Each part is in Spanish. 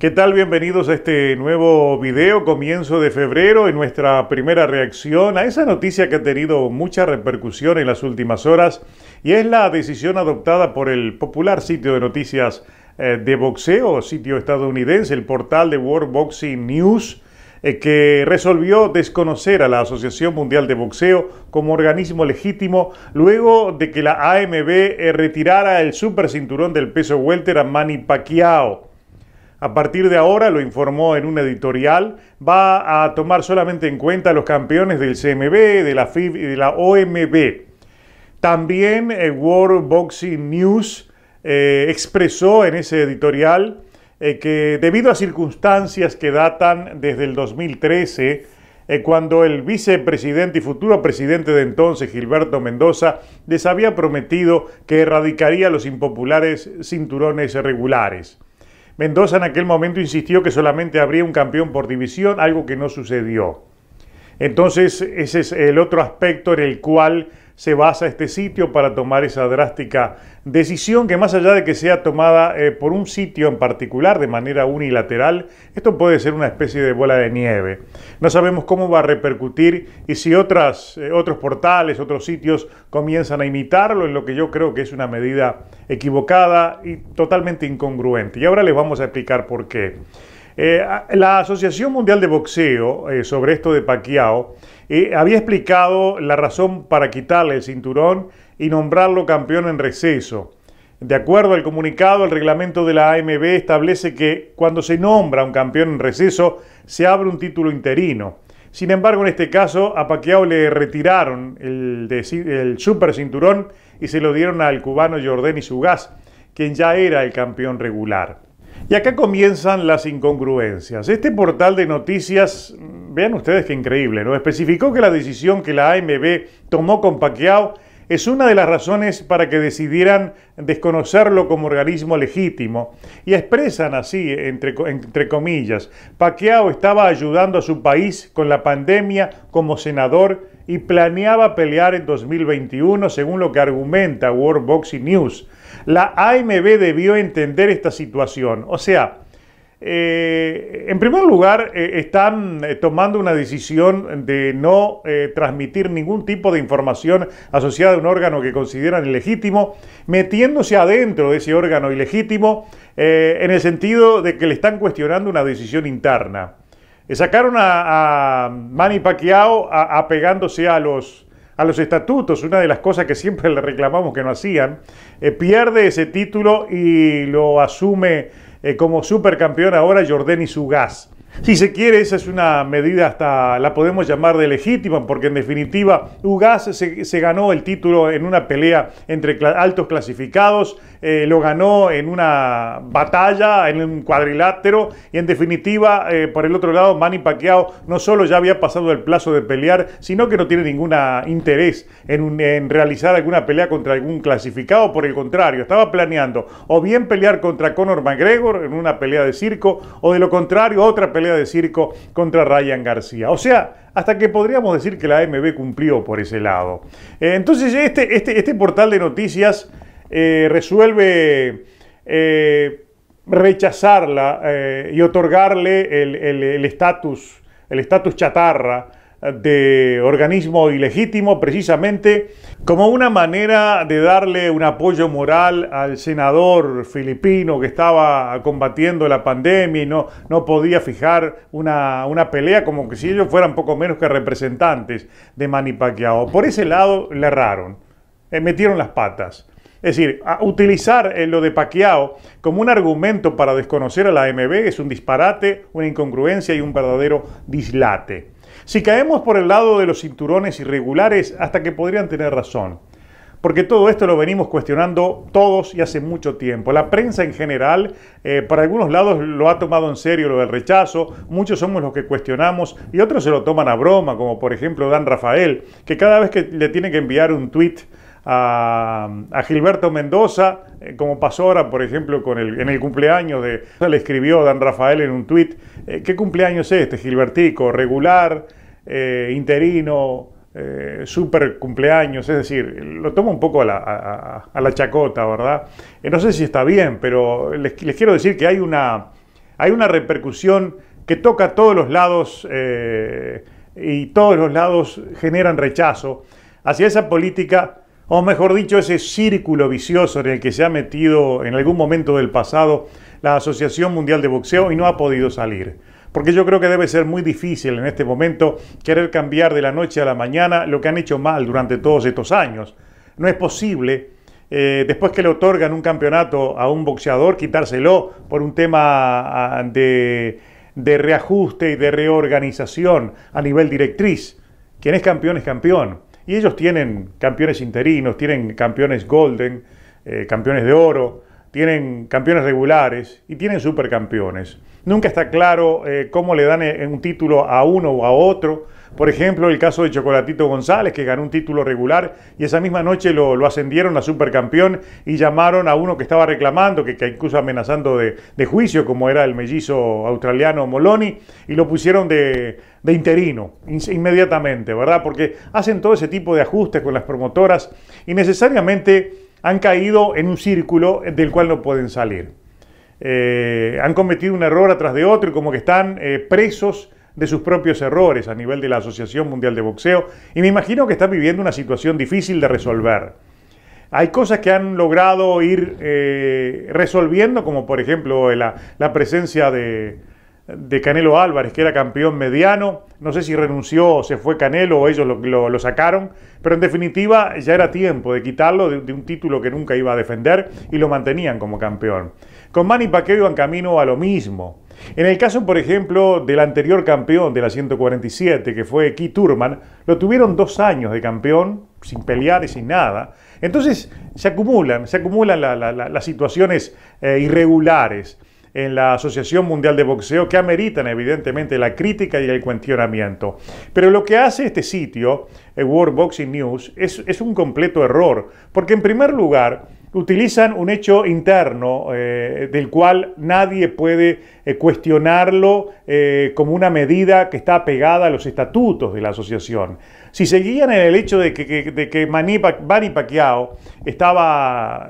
¿Qué tal? Bienvenidos a este nuevo video, comienzo de febrero, en nuestra primera reacción a esa noticia que ha tenido mucha repercusión en las últimas horas, y es la decisión adoptada por el popular sitio de noticias de boxeo, sitio estadounidense, el portal de World Boxing News, que resolvió desconocer a la Asociación Mundial de Boxeo como organismo legítimo luego de que la AMB retirara el super cinturón del peso welter a Manny Pacquiao. A partir de ahora, lo informó en un editorial, va a tomar solamente en cuenta a los campeones del CMB, de la FIB y de la OMB. También World Boxing News expresó en ese editorial que debido a circunstancias que datan desde el 2013, cuando el vicepresidente y futuro presidente de entonces, Gilberto Mendoza, les había prometido que erradicaría los impopulares cinturones regulares. Mendoza en aquel momento insistió que solamente habría un campeón por división, algo que no sucedió. Entonces, ese es el otro aspecto en el cual se basa este sitio para tomar esa drástica decisión que, más allá de que sea tomada por un sitio en particular de manera unilateral, esto puede ser una especie de bola de nieve. No sabemos cómo va a repercutir y si otros portales, otros sitios comienzan a imitarlo, en lo que yo creo que es una medida equivocada y totalmente incongruente. Y ahora les vamos a explicar por qué. La Asociación Mundial de Boxeo, sobre esto de Pacquiao, había explicado la razón para quitarle el cinturón y nombrarlo campeón en receso. De acuerdo al comunicado, el reglamento de la AMB establece que cuando se nombra un campeón en receso, se abre un título interino. Sin embargo, en este caso, a Pacquiao le retiraron el super cinturón y se lo dieron al cubano Yordenis Ugas, quien ya era el campeón regular. Y acá comienzan las incongruencias. Este portal de noticias, vean ustedes qué increíble, ¿no? Especificó que la decisión que la AMB tomó con Pacquiao es una de las razones para que decidieran desconocerlo como organismo legítimo. Y expresan así, entre comillas, Pacquiao estaba ayudando a su país con la pandemia como senador y planeaba pelear en 2021, según lo que argumenta World Boxing News. La AMB debió entender esta situación. O sea, en primer lugar, están tomando una decisión de no transmitir ningún tipo de información asociada a un órgano que consideran ilegítimo, metiéndose adentro de ese órgano ilegítimo en el sentido de que le están cuestionando una decisión interna. Sacaron a Manny Pacquiao apegándose a los estatutos, una de las cosas que siempre le reclamamos que no hacían. Pierde ese título y lo asume como supercampeón ahora Yordenis Ugas. Si se quiere, esa es una medida hasta la podemos llamar de legítima, porque en definitiva Ugas se ganó el título en una pelea entre altos clasificados, lo ganó en una batalla, en un cuadrilátero, y en definitiva, por el otro lado, Manny Pacquiao no solo ya había pasado el plazo de pelear, sino que no tiene ningún interés en realizar alguna pelea contra algún clasificado. Por el contrario, estaba planeando o bien pelear contra Conor McGregor en una pelea de circo, o de lo contrario, otra pelea de circo contra Ryan García. O sea, hasta que podríamos decir que la AMB cumplió por ese lado. Entonces, este portal de noticias resuelve rechazarla y otorgarle el estatus chatarra de organismo ilegítimo, precisamente como una manera de darle un apoyo moral al senador filipino que estaba combatiendo la pandemia y no podía fijar una pelea, como que si ellos fueran poco menos que representantes de Manny Pacquiao. Por ese lado le erraron, metieron las patas. Es decir, utilizar lo de Pacquiao como un argumento para desconocer a la AMB es un disparate, una incongruencia y un verdadero dislate. Si caemos por el lado de los cinturones irregulares, hasta que podrían tener razón, porque todo esto lo venimos cuestionando todos y hace mucho tiempo. La prensa en general, para algunos lados lo ha tomado en serio lo del rechazo, muchos somos los que cuestionamos y otros se lo toman a broma, como por ejemplo Dan Rafael, que cada vez que le tiene que enviar un tuit a Gilberto Mendoza, como pasó ahora, por ejemplo, en el cumpleaños le escribió Dan Rafael en un tuit, ¿qué cumpleaños es este, Gilbertico? Regular, interino, super cumpleaños, es decir, lo tomo un poco a la chacota, ¿verdad? No sé si está bien, pero les quiero decir que hay hay una repercusión que toca todos los lados y todos los lados generan rechazo hacia esa política, o mejor dicho, ese círculo vicioso en el que se ha metido en algún momento del pasado la Asociación Mundial de Boxeo y no ha podido salir. Porque yo creo que debe ser muy difícil en este momento querer cambiar de la noche a la mañana lo que han hecho mal durante todos estos años. No es posible, después que le otorgan un campeonato a un boxeador, quitárselo por un tema de reajuste y de reorganización a nivel directriz. Quien es campeón es campeón. Y ellos tienen campeones interinos, tienen campeones golden, campeones de oro, tienen campeones regulares y tienen supercampeones. Nunca está claro cómo le dan un título a uno o a otro. Por ejemplo, el caso de Chocolatito González, que ganó un título regular y esa misma noche lo ascendieron a supercampeón y llamaron a uno que estaba reclamando, que incluso amenazando de juicio, como era el mellizo australiano Moloney, y lo pusieron de interino inmediatamente, ¿verdad? Porque hacen todo ese tipo de ajustes con las promotoras y necesariamente han caído en un círculo del cual no pueden salir. Han cometido un error atrás de otro y como que están presos de sus propios errores a nivel de la Asociación Mundial de Boxeo y me imagino que están viviendo una situación difícil de resolver. Hay cosas que han logrado ir resolviendo, como por ejemplo la presencia de Canelo Álvarez, que era campeón mediano. No sé si renunció o se fue Canelo o ellos lo sacaron, pero en definitiva ya era tiempo de quitarlo de un título que nunca iba a defender y lo mantenían como campeón. Con Manny Pacquiao iban camino a lo mismo. En el caso, por ejemplo, del anterior campeón de la 147, que fue Keith Thurman, lo tuvieron 2 años de campeón, sin pelear y sin nada. Entonces se acumulan las situaciones irregulares en la Asociación Mundial de Boxeo que ameritan evidentemente la crítica y el cuestionamiento. Pero lo que hace este sitio, World Boxing News, es un completo error, porque en primer lugar utilizan un hecho interno del cual nadie puede cuestionarlo como una medida que está pegada a los estatutos de la asociación. Si seguían en el hecho de que Manny Pacquiao estaba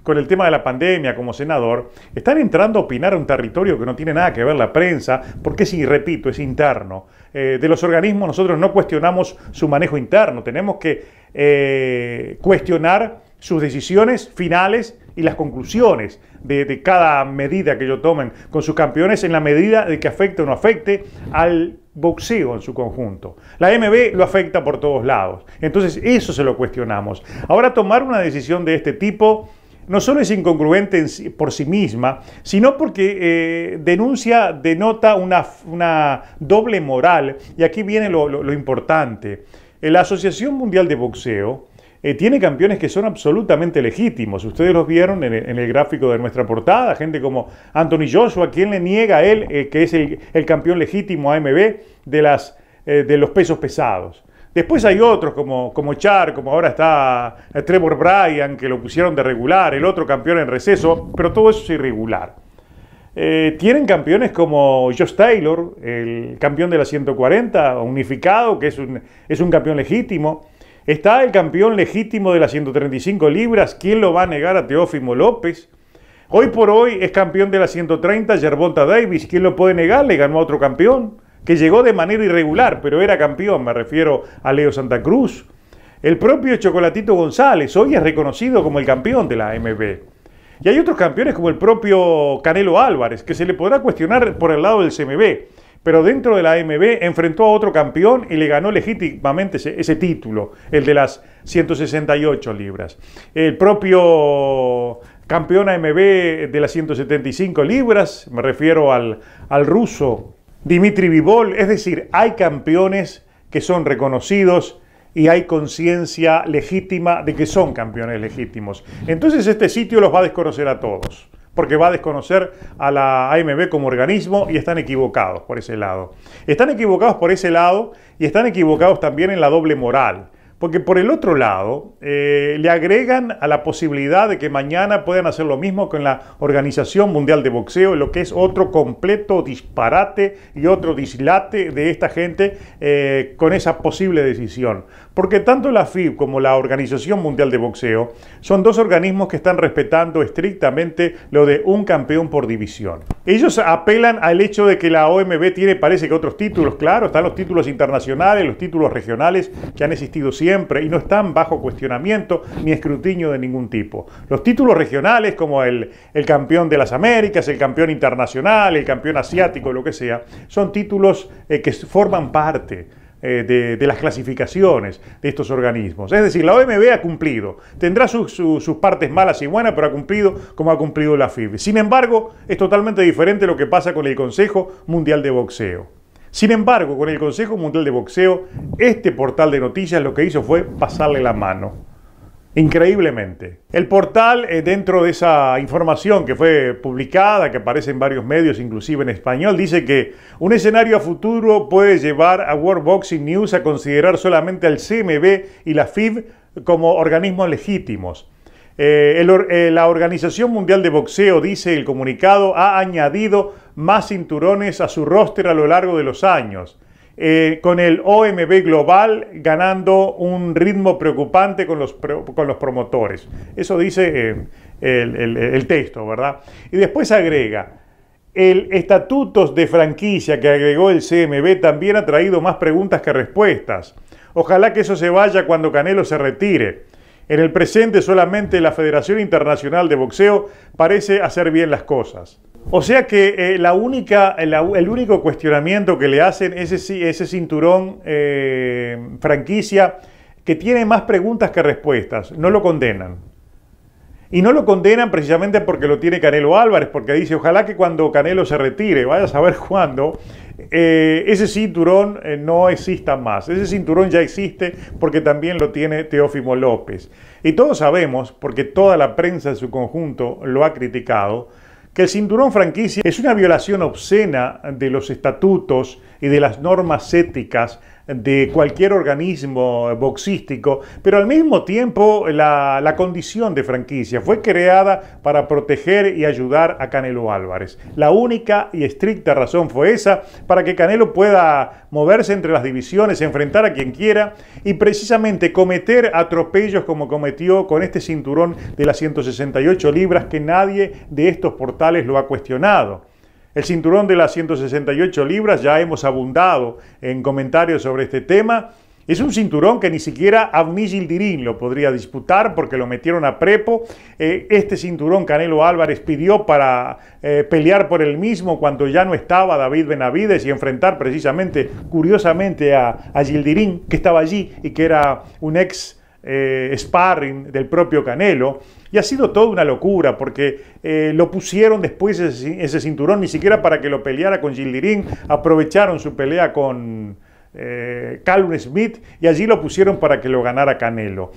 con el tema de la pandemia como senador, están entrando a opinar a un territorio que no tiene nada que ver la prensa, porque sí, repito, es interno. De los organismos nosotros no cuestionamos su manejo interno, tenemos que cuestionar sus decisiones finales y las conclusiones de cada medida que ellos tomen con sus campeones en la medida de que afecte o no afecte al boxeo en su conjunto. La AMB lo afecta por todos lados, entonces eso se lo cuestionamos. Ahora tomar una decisión de este tipo no solo es incongruente por sí misma, sino porque denota una doble moral, y aquí viene lo importante. La Asociación Mundial de Boxeo tiene campeones que son absolutamente legítimos. Ustedes los vieron en el gráfico de nuestra portada, gente como Anthony Joshua, quien le niega a él que es el campeón legítimo AMB de los pesos pesados. Después hay otros como Char, como ahora está Trevor Bryan, que lo pusieron de regular, el otro campeón en receso, pero todo eso es irregular. Tienen campeones como Josh Taylor, el campeón de la 140, unificado, que es un campeón legítimo. Está el campeón legítimo de las 135 libras. ¿Quién lo va a negar a Teófimo López? Hoy por hoy es campeón de las 130 Gervonta Davis. ¿Quién lo puede negar? Le ganó a otro campeón que llegó de manera irregular, pero era campeón. Me refiero a Leo Santa Cruz. El propio Chocolatito González hoy es reconocido como el campeón de la AMB. Y hay otros campeones como el propio Canelo Álvarez, que se le podrá cuestionar por el lado del CMB. Pero dentro de la AMB enfrentó a otro campeón y le ganó legítimamente ese título, el de las 168 libras. El propio campeón AMB de las 175 libras, me refiero al ruso Dimitri Bivol. Es decir, hay campeones que son reconocidos y hay conciencia legítima de que son campeones legítimos. Entonces este sitio los va a desconocer a todos, porque va a desconocer a la AMB como organismo y están equivocados por ese lado. Están equivocados por ese lado y están equivocados también en la doble moral. Porque por el otro lado, le agregan a la posibilidad de que mañana puedan hacer lo mismo con la Organización Mundial de Boxeo, lo que es otro completo disparate y otro dislate de esta gente con esa posible decisión. Porque tanto la FIB como la Organización Mundial de Boxeo son dos organismos que están respetando estrictamente lo de un campeón por división. Ellos apelan al hecho de que la OMB tiene, parece que otros títulos, claro, están los títulos internacionales, los títulos regionales que han existido siempre y no están bajo cuestionamiento ni escrutinio de ningún tipo. Los títulos regionales como el campeón de las Américas, el campeón internacional, el campeón asiático, lo que sea, son títulos que forman parte de las clasificaciones de estos organismos. Es decir, la OMB ha cumplido, tendrá sus partes malas y buenas, pero ha cumplido como ha cumplido la FIB. Sin embargo, es totalmente diferente lo que pasa con el Consejo Mundial de Boxeo. Sin embargo, con el Consejo Mundial de Boxeo, este portal de noticias lo que hizo fue pasarle la mano. Increíblemente. El portal, dentro de esa información que fue publicada, que aparece en varios medios, inclusive en español, dice que un escenario a futuro puede llevar a World Boxing News a considerar solamente al CMB y la FIB como organismos legítimos. La Organización Mundial de Boxeo, dice el comunicado, ha añadido más cinturones a su roster a lo largo de los años. Con el OMB Global ganando un ritmo preocupante con los promotores. Eso dice el texto, ¿verdad? Y después agrega, el estatutos de franquicia que agregó el CMB también ha traído más preguntas que respuestas. Ojalá que eso se vaya cuando Canelo se retire. En el presente solamente la Federación Internacional de Boxeo parece hacer bien las cosas. O sea que el único cuestionamiento que le hacen es ese cinturón franquicia que tiene más preguntas que respuestas. No lo condenan. Y no lo condenan precisamente porque lo tiene Canelo Álvarez, porque dice, ojalá que cuando Canelo se retire, vaya a saber cuándo, ese cinturón no exista más. Ese cinturón ya existe porque también lo tiene Teófimo López. Y todos sabemos, porque toda la prensa en su conjunto lo ha criticado, que el cinturón franquicia es una violación obscena de los estatutos y de las normas éticas de cualquier organismo boxístico, pero al mismo tiempo la condición de franquicia fue creada para proteger y ayudar a Canelo Álvarez. La única y estricta razón fue esa, para que Canelo pueda moverse entre las divisiones, enfrentar a quien quiera y precisamente cometer atropellos como cometió con este cinturón de las 168 libras que nadie de estos portales lo ha cuestionado. El cinturón de las 168 libras, ya hemos abundado en comentarios sobre este tema, es un cinturón que ni siquiera Avni Yildirim lo podría disputar porque lo metieron a prepo. Este cinturón Canelo Álvarez pidió para pelear por él mismo cuando ya no estaba David Benavides y enfrentar precisamente, curiosamente, a Yildirim, que estaba allí y que era un ex sparring del propio Canelo. Y ha sido toda una locura porque lo pusieron después ese cinturón, ni siquiera para que lo peleara con Yildirim, aprovecharon su pelea con Callum Smith y allí lo pusieron para que lo ganara Canelo.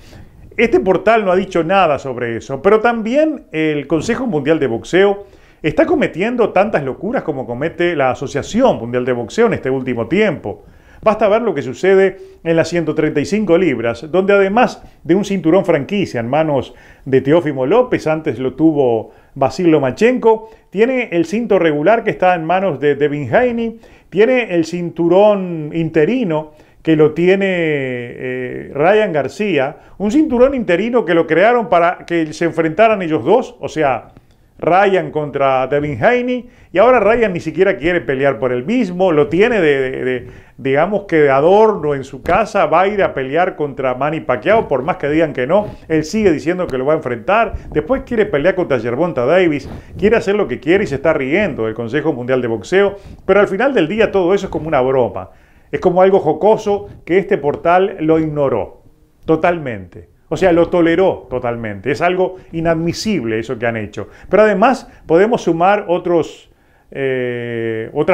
Este portal no ha dicho nada sobre eso, pero también el Consejo Mundial de Boxeo está cometiendo tantas locuras como comete la Asociación Mundial de Boxeo en este último tiempo. Basta ver lo que sucede en las 135 libras, donde además de un cinturón franquicia en manos de Teófimo López, antes lo tuvo Vasil Lomachenko, tiene el cinto regular que está en manos de Devin Haney, tiene el cinturón interino que lo tiene Ryan García, un cinturón interino que lo crearon para que se enfrentaran ellos dos, o sea, Ryan contra Devin Haney, y ahora Ryan ni siquiera quiere pelear por él mismo, lo tiene digamos que de adorno en su casa, va a ir a pelear contra Manny Pacquiao, por más que digan que no, él sigue diciendo que lo va a enfrentar, después quiere pelear contra Gervonta Davis, quiere hacer lo que quiere y se está riendo del Consejo Mundial de Boxeo, pero al final del día todo eso es como una broma, es como algo jocoso que este portal lo ignoró totalmente. O sea, lo toleró totalmente. Es algo inadmisible eso que han hecho. Pero además podemos sumar otras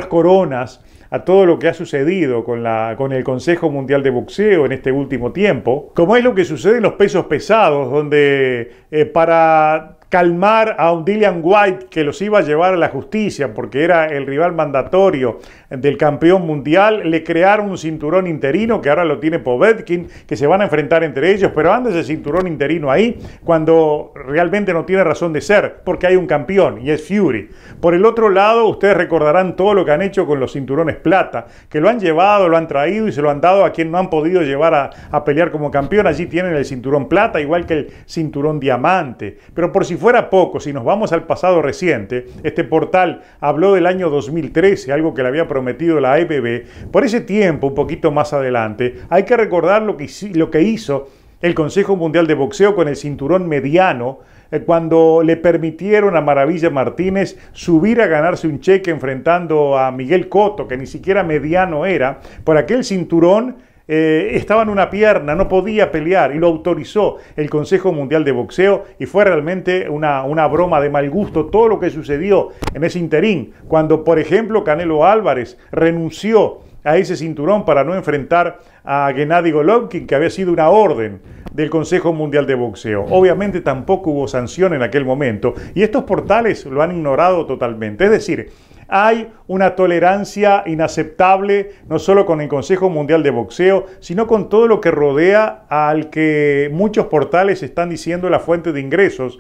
coronas a todo lo que ha sucedido con el Consejo Mundial de Boxeo en este último tiempo, como es lo que sucede en los pesos pesados, donde para calmar a un Dillian Whyte que los iba a llevar a la justicia porque era el rival mandatorio del campeón mundial, le crearon un cinturón interino que ahora lo tiene Povetkin, que se van a enfrentar entre ellos, pero anda ese cinturón interino ahí cuando realmente no tiene razón de ser, porque hay un campeón y es Fury. Por el otro lado, ustedes recordarán todo lo que han hecho con los cinturones plata, que lo han llevado, lo han traído y se lo han dado a quien no han podido llevar a pelear como campeón. Allí tienen el cinturón plata, igual que el cinturón diamante. Pero por si fuera poco, si nos vamos al pasado reciente, este portal habló del año 2013, algo que le había prometido la ABB. Por ese tiempo, un poquito más adelante, hay que recordar lo que hizo el Consejo Mundial de Boxeo con el cinturón mediano, cuando le permitieron a Maravilla Martínez subir a ganarse un cheque enfrentando a Miguel Cotto, que ni siquiera mediano era, por aquel cinturón. Estaba en una pierna, no podía pelear y lo autorizó el Consejo Mundial de Boxeo y fue realmente una broma de mal gusto todo lo que sucedió en ese interín, cuando por ejemplo Canelo Álvarez renunció a ese cinturón para no enfrentar a Gennady Golovkin, que había sido una orden del Consejo Mundial de Boxeo. Obviamente tampoco hubo sanción en aquel momento y estos portales lo han ignorado totalmente. Es decir, hay una tolerancia inaceptable no solo con el Consejo Mundial de Boxeo, sino con todo lo que rodea al que muchos portales están diciendo la fuente de ingresos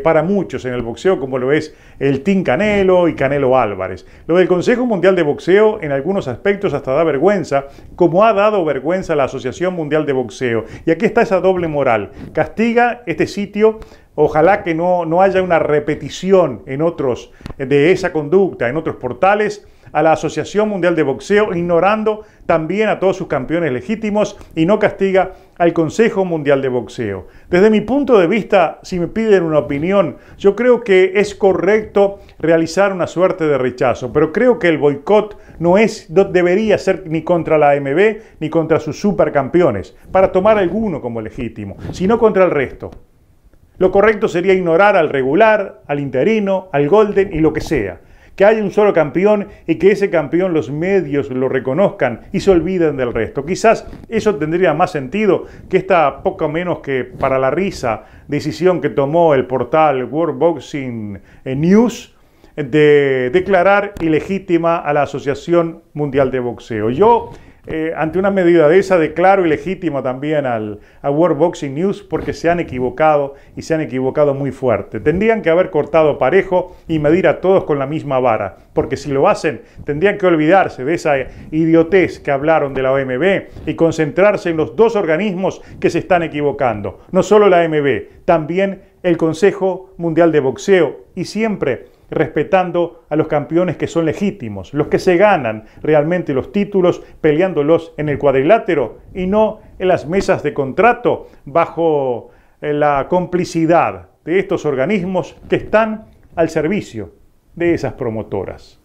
para muchos en el boxeo, como lo es el Team Canelo y Canelo Álvarez. Lo del Consejo Mundial de Boxeo en algunos aspectos hasta da vergüenza, como ha dado vergüenza la Asociación Mundial de Boxeo. Y aquí está esa doble moral. Castiga este sitio. Ojalá que no haya una repetición en otros de esa conducta, en otros portales, a la Asociación Mundial de Boxeo, ignorando también a todos sus campeones legítimos y no castiga al Consejo Mundial de Boxeo. Desde mi punto de vista, si me piden una opinión, yo creo que es correcto realizar una suerte de rechazo, pero creo que el boicot no debería ser ni contra la AMB ni contra sus supercampeones, para tomar alguno como legítimo, sino contra el resto. Lo correcto sería ignorar al regular, al interino, al golden y lo que sea. Que haya un solo campeón y que ese campeón los medios lo reconozcan y se olviden del resto. Quizás eso tendría más sentido que esta poco menos que para la risa decisión que tomó el portal World Boxing News de declarar ilegítima a la Asociación Mundial de Boxeo. Yo ante una medida de esa declaro ilegítimo también a World Boxing News porque se han equivocado y se han equivocado muy fuerte. Tendrían que haber cortado parejo y medir a todos con la misma vara, porque si lo hacen tendrían que olvidarse de esa idiotez que hablaron de la OMB y concentrarse en los dos organismos que se están equivocando. No solo la OMB, también el Consejo Mundial de Boxeo y siempre respetando a los campeones que son legítimos, los que se ganan realmente los títulos peleándolos en el cuadrilátero y no en las mesas de contrato bajo la complicidad de estos organismos que están al servicio de esas promotoras.